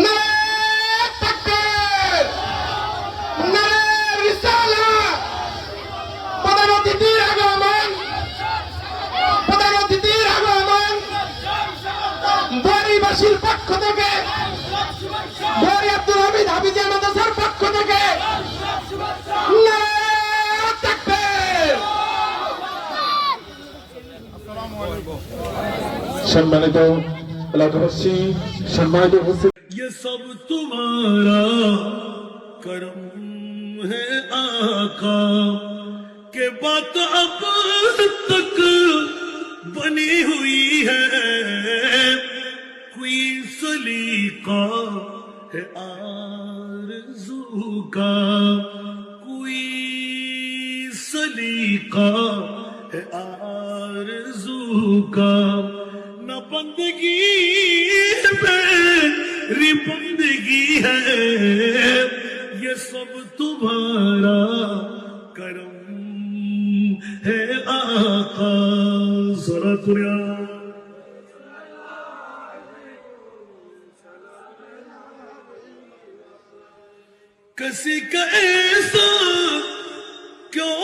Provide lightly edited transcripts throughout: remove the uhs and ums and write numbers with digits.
নারে তাকবীর, নারে রিসালাত। প্রধান অতিথির আগমন, প্রধান অতিথির আগমন বরিবাসীর পক্ষ থেকে, বরি আব্দুল হামিদ হাফিজিয়া মাদ্রাসার পক্ষ থেকে নারে তাকবীর। সম্মানিত এলাকাবাসী, সম্মানিত উপস্থিত, یہ سب تمہارا کرم ہے آقا کہ بات اب تک بنی ہوئی ہے، کوئی سلیقہ ہے آرزو کا، کوئی سلیقہ ہے آرزو کا، نہ بندگی میری بندگی ہے، یہ سب تمہارا کرم ہے آقا۔ ذرا تریا کسی کا ایسا کیوں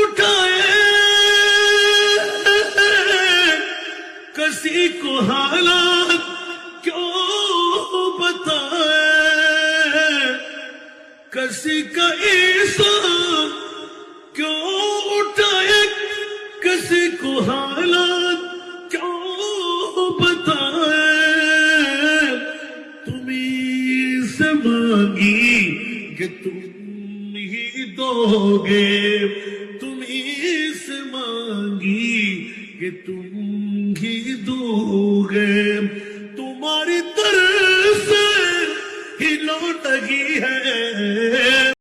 اٹھائے، کسی کو حالات کیوں بتائے، کسی کا ایسا کیوں اٹھائے، کسی کو حالات کیوں بتائے، تمہیں سے مانگی کہ تم ہی دو گے، تمہیں سے مانگی کہ تم ہی دو گے، تمہاری طرف سے ہی لوٹگی ہے،